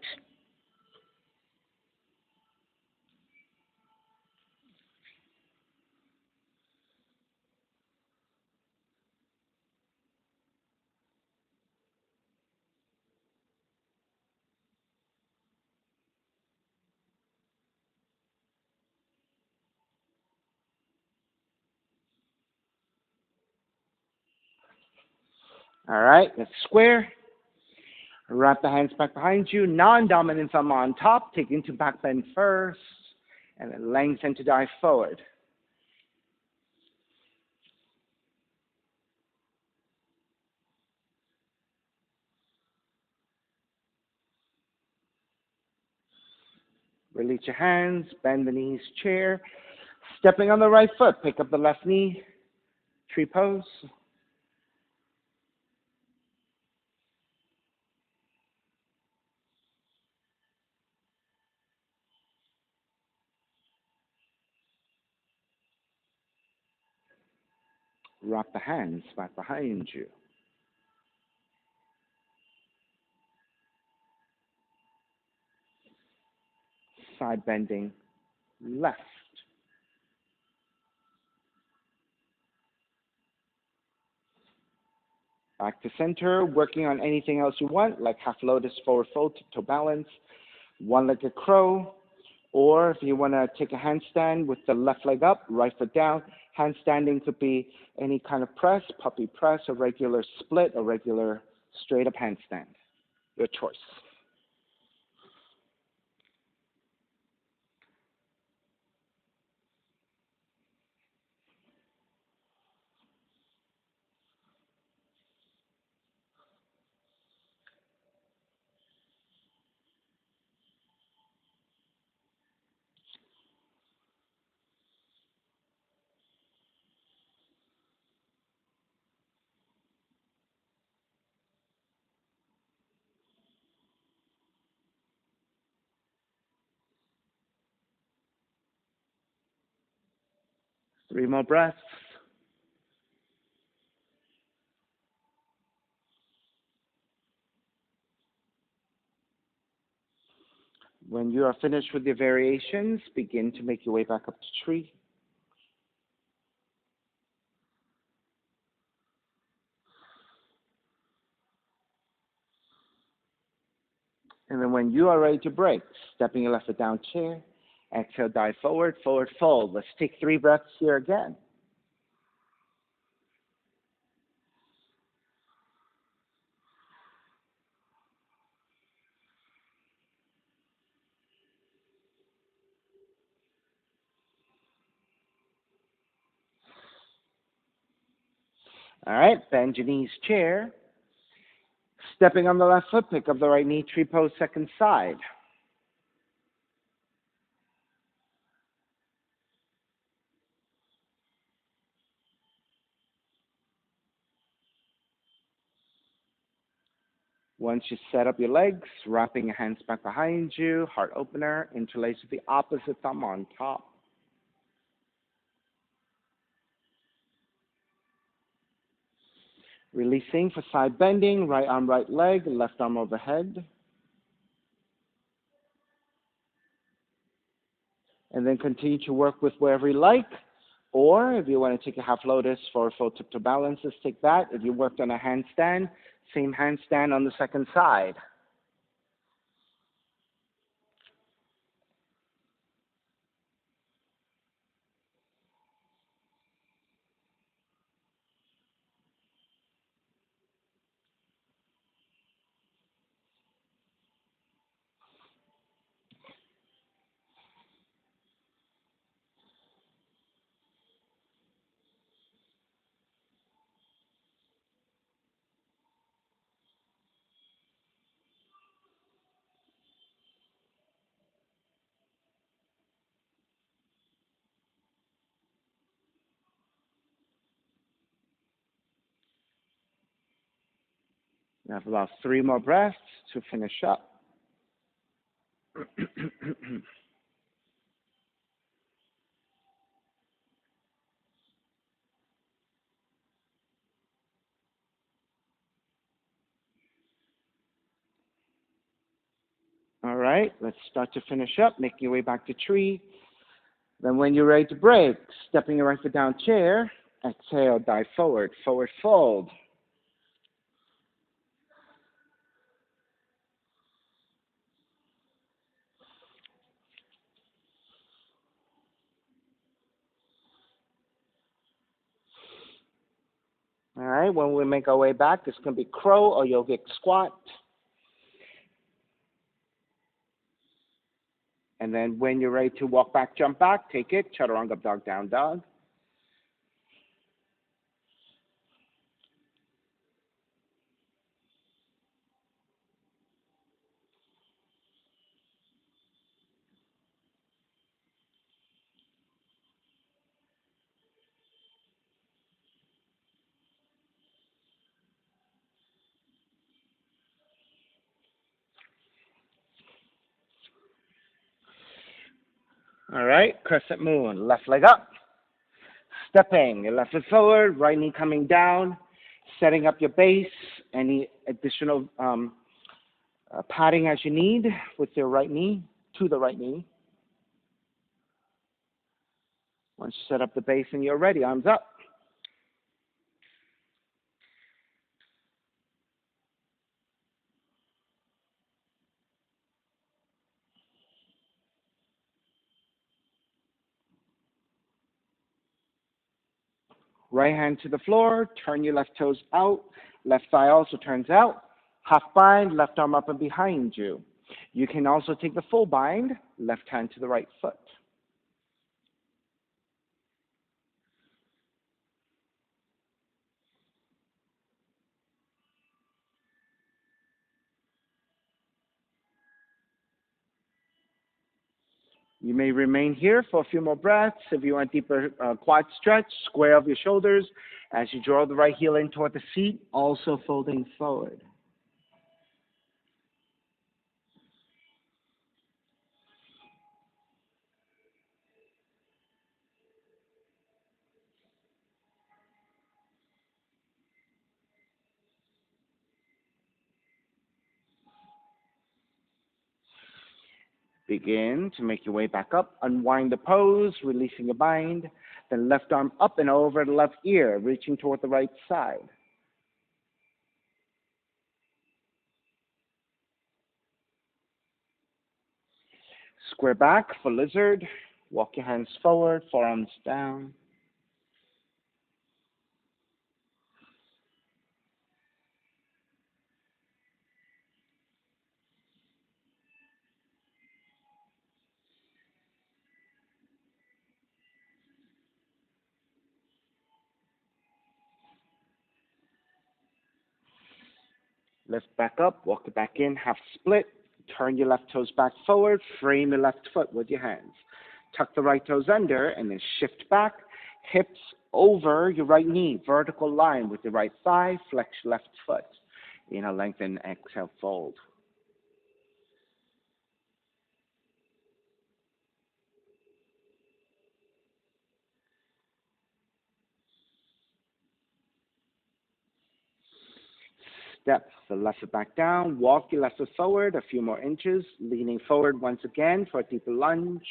S1: All right, let's square. Wrap the hands back behind you, non-dominant thumb on top, take into back bend first, and then lengthen to dive forward. Release your hands, bend the knees, chair. Stepping on the right foot, pick up the left knee, tree pose. Wrap the hands back behind you. Side bending, left. Back to center, working on anything else you want, like half lotus, forward fold, tiptoe balance, one-legged crow, or if you want to take a handstand with the left leg up, right foot down. Handstanding could be any kind of press, puppy press, a regular split, a regular straight up handstand. Your choice. 3 more breaths. When you are finished with your variations, begin to make your way back up to tree. And then when you are ready to break, stepping your left foot down, chair. Exhale, dive forward, forward fold. Let's take 3 breaths here again. All right, bend your knees, chair. Stepping on the left foot, pick up the right knee, tree pose, second side. Once you set up your legs, wrapping your hands back behind you, heart opener, interlace with the opposite thumb on top. Releasing for side bending, right arm, right leg, left arm overhead. And then continue to work with wherever you like. Or if you want to take a half lotus for full tiptoe balance, just take that. If you worked on a handstand, same handstand on the second side. You have about 3 more breaths to finish up. All right, let's start to finish up. Make your way back to tree. Then when you're ready to break, stepping your right foot down, chair. Exhale, dive forward, forward fold. All right, when we make our way back, it's going to be crow or yogic squat. And then when you're ready to walk back, jump back, take it, chaturanga dog, down dog. All right, crescent moon, left leg up. Stepping, your left foot forward, right knee coming down, setting up your base. Any additional padding as you need with your right knee, to the right knee. Once you set up the base and you're ready, arms up. Right hand to the floor, turn your left toes out, left thigh also turns out, half bind, left arm up and behind you. You can also take the full bind, left hand to the right foot. You may remain here for a few more breaths. If you want deeper quad stretch, square up your shoulders as you draw the right heel in toward the seat, also folding forward. Begin to make your way back up. Unwind the pose, releasing your bind. Then left arm up and over the left ear, reaching toward the right side. Square back for lizard. Walk your hands forward, forearms down. Lift back up, walk it back in, half split. Turn your left toes back forward, frame your left foot with your hands. Tuck the right toes under and then shift back, hips over your right knee, vertical line with your right thigh, flex your left foot. Inhale, lengthen, exhale, fold. Step the left foot back down, walk your left foot forward a few more inches, leaning forward once again for a deeper lunge.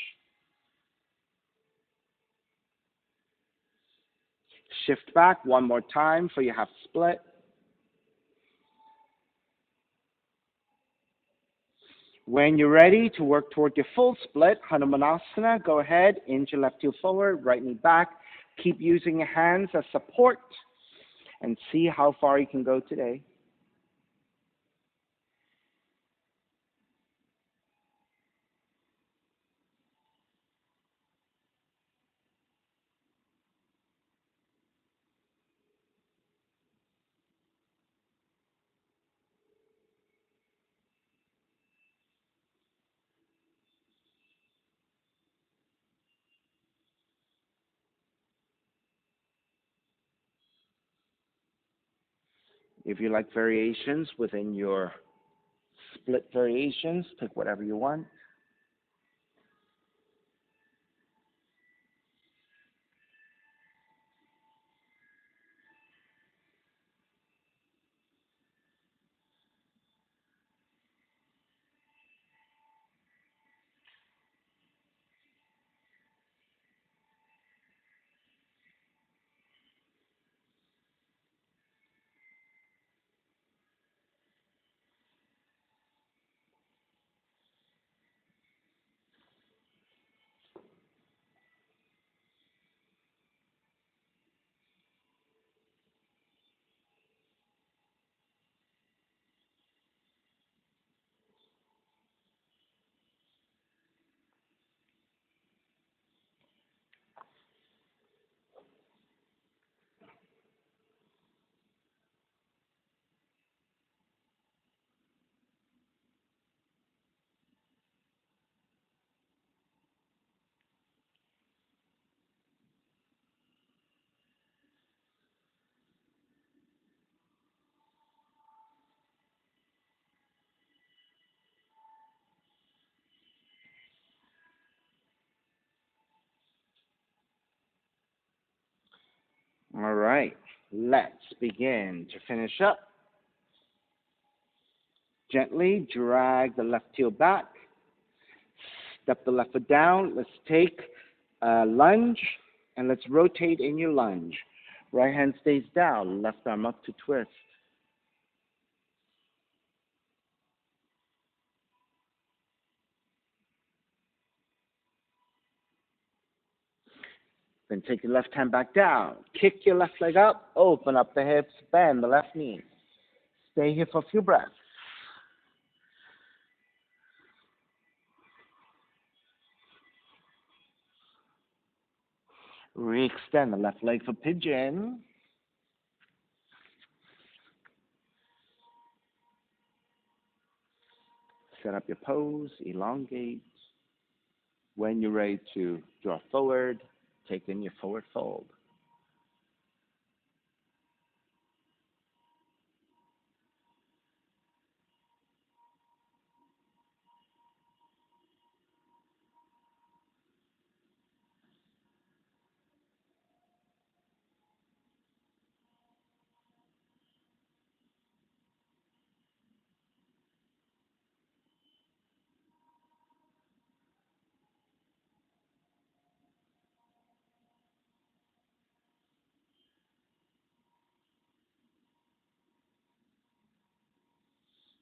S1: Shift back one more time for your half split. When you're ready to work toward your full split, Hanumanasana, go ahead, inch your left heel forward, right knee back. Keep using your hands as support and see how far you can go today. If you like variations within your split variations, pick whatever you want. All right, let's begin. To finish up, gently drag the left heel back, step the left foot down. Let's take a lunge and let's rotate in your lunge. Right hand stays down, left arm up to twist. Then take your left hand back down. Kick your left leg up, open up the hips, bend the left knee. Stay here for a few breaths. Re-extend the left leg for pigeon. Set up your pose, elongate. When you're ready to draw forward, take in your forward fold.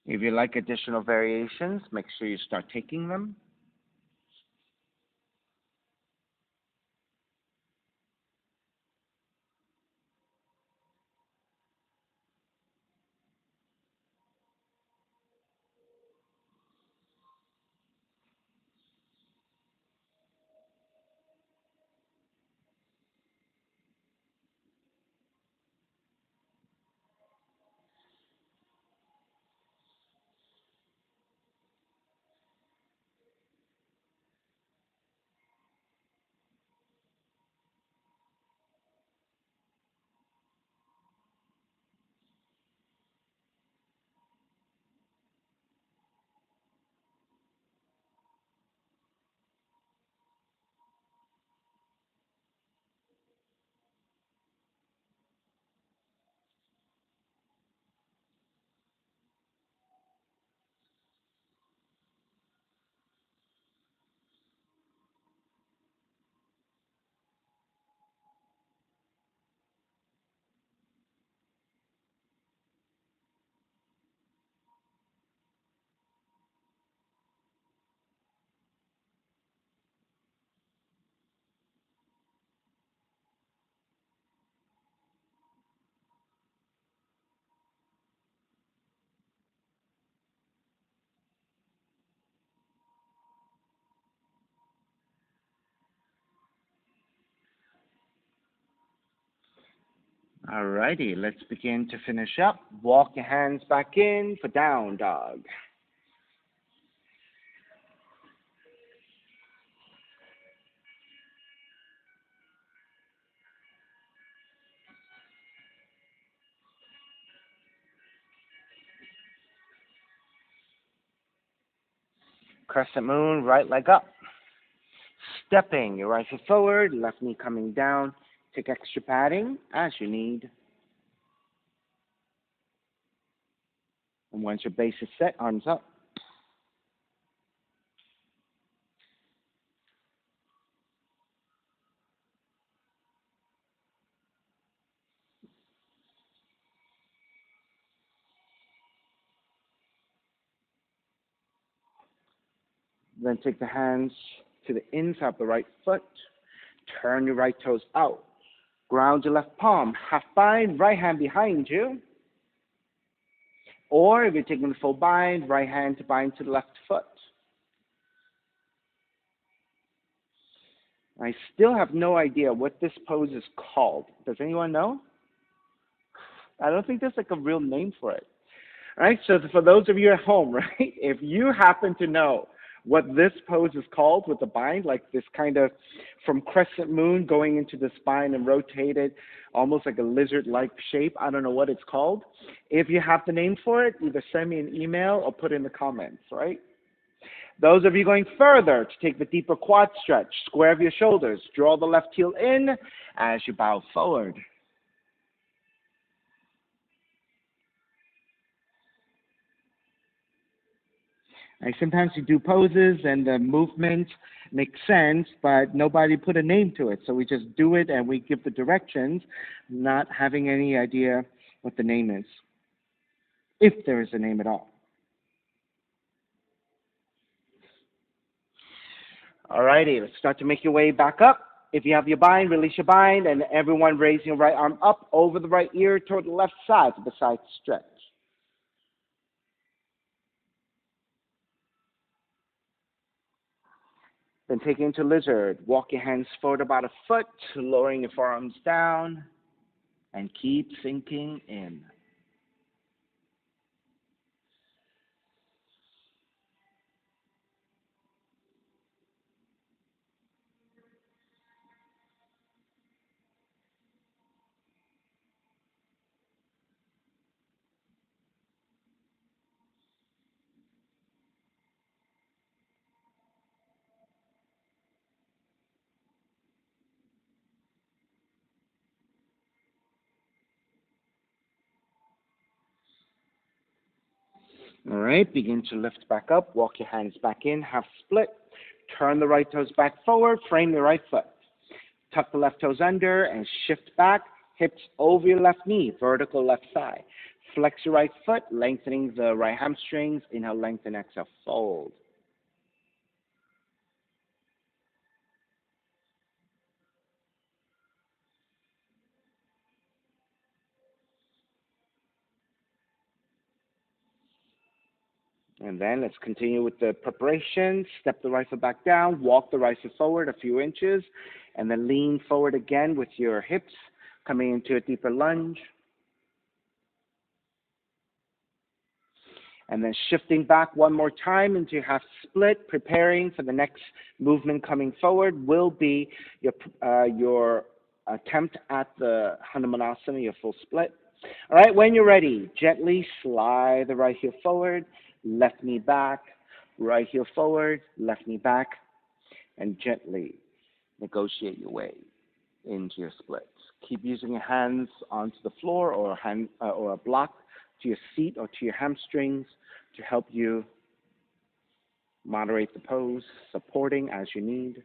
S1: If you like additional variations, make sure you start taking them. Alrighty, let's begin to finish up. Walk your hands back in for down dog. Crescent moon, right leg up. Stepping your right foot forward, left knee coming down. Take extra padding as you need. And once your base is set, arms up. Then take the hands to the inside of the right foot. Turn your right toes out. Ground your left palm. Half bind, right hand behind you. Or if you're taking the full bind, right hand to bind to the left foot. I still have no idea what this pose is called. Does anyone know? I don't think there's like a real name for it. All right, so for those of you at home, right, if you happen to know what this pose is called with the bind, like this kind of from crescent moon going into the spine and rotated, almost like a lizard-like shape, I don't know what it's called. If you have the name for it, either send me an email or put it in the comments, right? Those of you going further, to take the deeper quad stretch, square of your shoulders, draw the left heel in as you bow forward. Like sometimes you do poses and the movement makes sense, but nobody put a name to it. So we just do it and we give the directions, not having any idea what the name is, if there is a name at all. Alrighty, let's start to make your way back up. If you have your bind, release your bind, and everyone raising your right arm up over the right ear toward the left side for the side stretch. Then take it into lizard. Walk your hands forward about a foot, lowering your forearms down, and keep sinking in. All right, begin to lift back up. Walk your hands back in, half split. Turn the right toes back forward, frame the right foot. Tuck the left toes under and shift back, hips over your left knee, vertical left thigh. Flex your right foot, lengthening the right hamstrings. Inhale, lengthen, exhale, fold. And then let's continue with the preparation. Step the right foot back down, walk the right foot forward a few inches, and then lean forward again with your hips, coming into a deeper lunge. And then shifting back one more time into half split, preparing for the next movement coming forward will be your attempt at the Hanumanasana, your full split. All right, when you're ready, gently slide the right heel forward, left knee back, right heel forward, left knee back, and gently negotiate your way into your splits. Keep using your hands onto the floor or a block to your seat or to your hamstrings to help you moderate the pose, supporting as you need.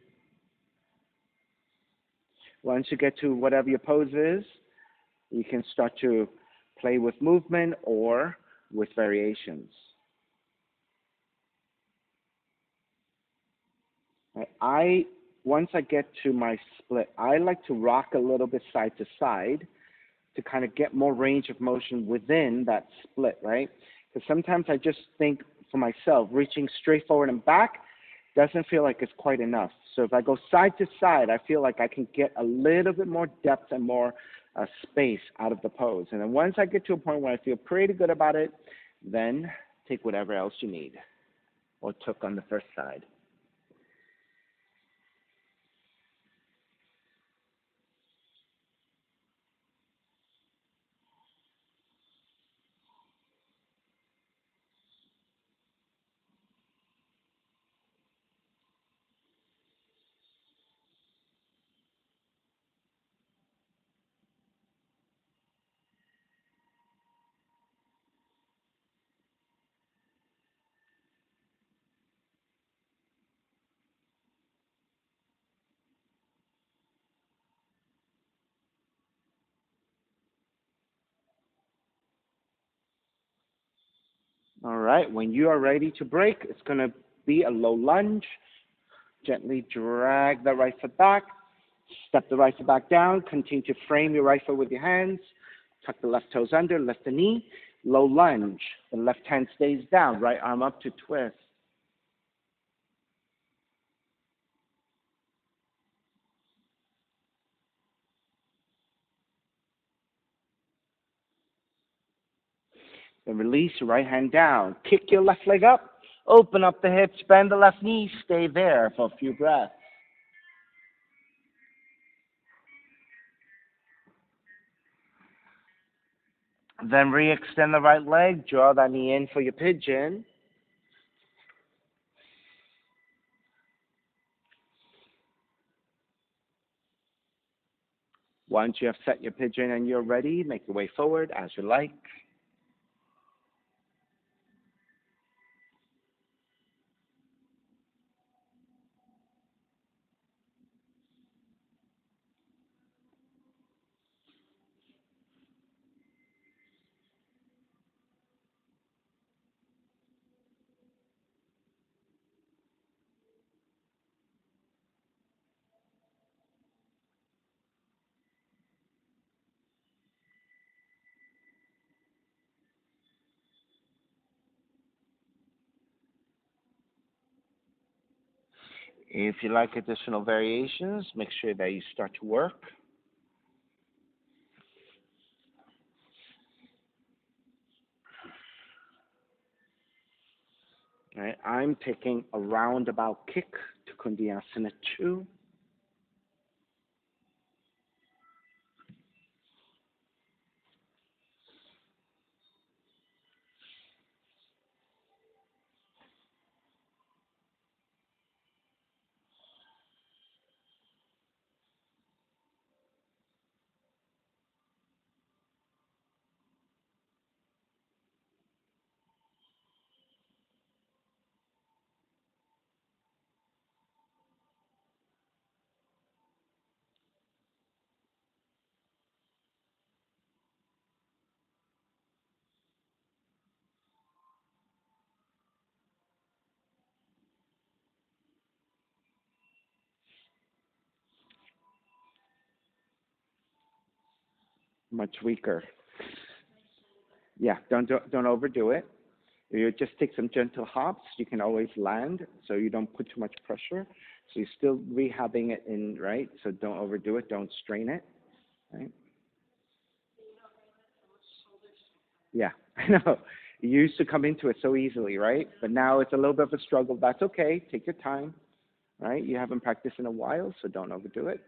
S1: Once you get to whatever your pose is, you can start to play with movement or with variations. Once I get to my split, I like to rock a little bit side to side to kind of get more range of motion within that split, right? Because sometimes I just think for myself, reaching straight forward and back doesn't feel like it's quite enough. So if I go side to side, I feel like I can get a little bit more depth and more space out of the pose. And then once I get to a point where I feel pretty good about it, then take whatever else you need or took on the first side. All right, when you are ready to break, it's going to be a low lunge. Gently drag the right foot back. Step the right foot back down. Continue to frame your right foot with your hands. Tuck the left toes under. Lift the knee. Low lunge. The left hand stays down. Right arm up to twist. Then release your right hand down. Kick your left leg up. Open up the hips. Bend the left knee. Stay there for a few breaths. Then re-extend the right leg. Draw that knee in for your pigeon. Once you have set your pigeon and you're ready, make your way forward as you like. If you like additional variations, make sure that you start to work. All right, I'm taking a roundabout kick to Kundiyasana 2. Much weaker. Yeah, don't overdo it. You just take some gentle hops. You can always land, so you don't put too much pressure. So you're still rehabbing it in, right? So don't overdo it. Don't strain it, right? Yeah, I know. You used to come into it so easily, right? But now it's a little bit of a struggle. That's okay. Take your time, right? You haven't practiced in a while, so don't overdo it.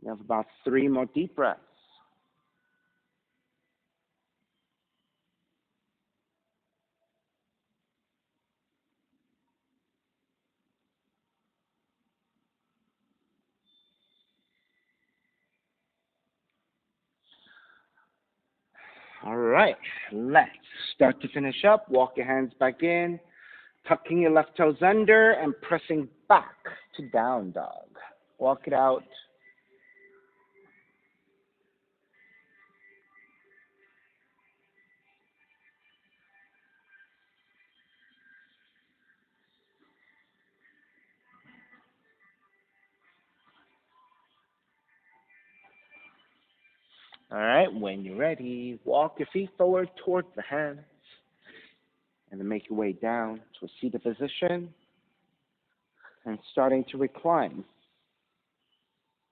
S1: You have about 3 more deep breaths. All right, let's start to finish up. Walk your hands back in, tucking your left toes under and pressing back to down dog. Walk it out. All right, when you're ready, walk your feet forward towards the hands and then make your way down to a seated position and starting to recline.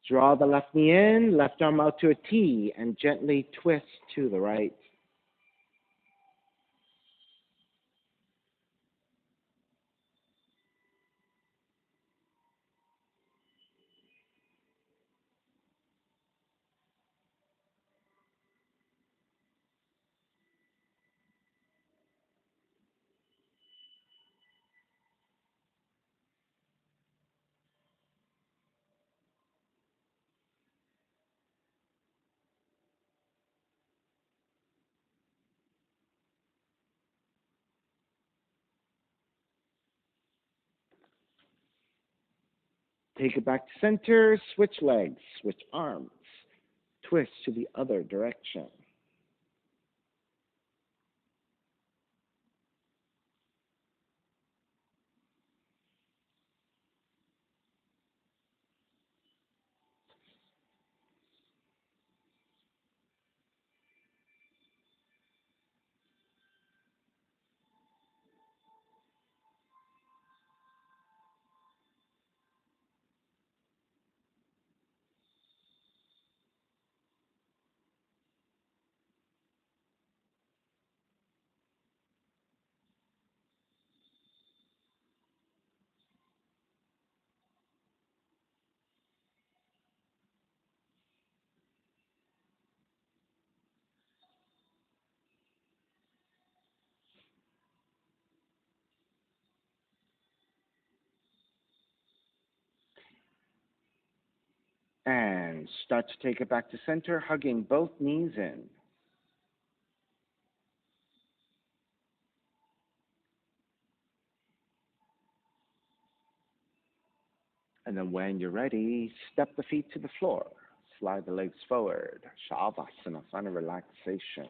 S1: Draw the left knee in, left arm out to a T, and gently twist to the right. Take it back to center, switch legs, switch arms, twist to the other direction. And start to take it back to center, hugging both knees in. And then when you're ready, step the feet to the floor. Slide the legs forward. Shavasana, final relaxation.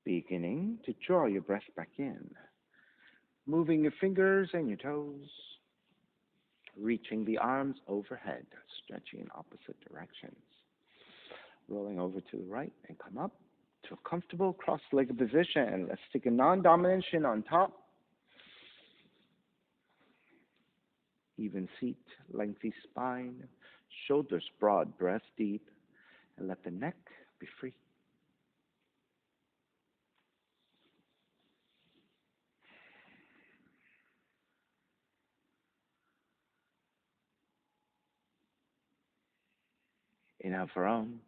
S1: Beginning to draw your breath back in, moving your fingers and your toes, reaching the arms overhead, stretching in opposite directions, rolling over to the right and come up to a comfortable cross-legged position. Let's take a non-dominant shin on top, even seat, lengthy spine, shoulders broad, breath deep, and let the neck be free. Inhale for Om.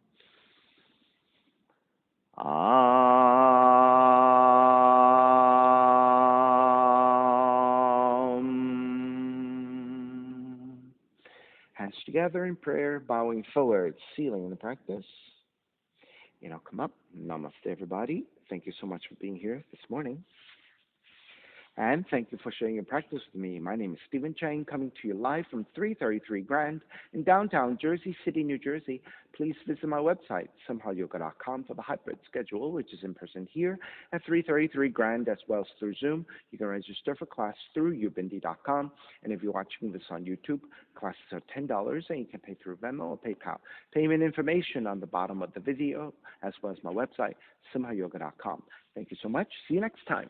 S1: Om. Hands together in prayer, bowing forward, sealing the practice. Inhale, come up. Namaste, everybody. Thank you so much for being here this morning. And thank you for sharing your practice with me. My name is Stephen Chang, coming to you live from 333 Grand in downtown Jersey City, New Jersey. Please visit my website, simhayoga.com, for the hybrid schedule, which is in person here at 333 Grand, as well as through Zoom. You can register for class through ubindi.com. And if you're watching this on YouTube, classes are $10, and you can pay through Venmo or PayPal. Payment information on the bottom of the video, as well as my website, simhayoga.com. Thank you so much. See you next time.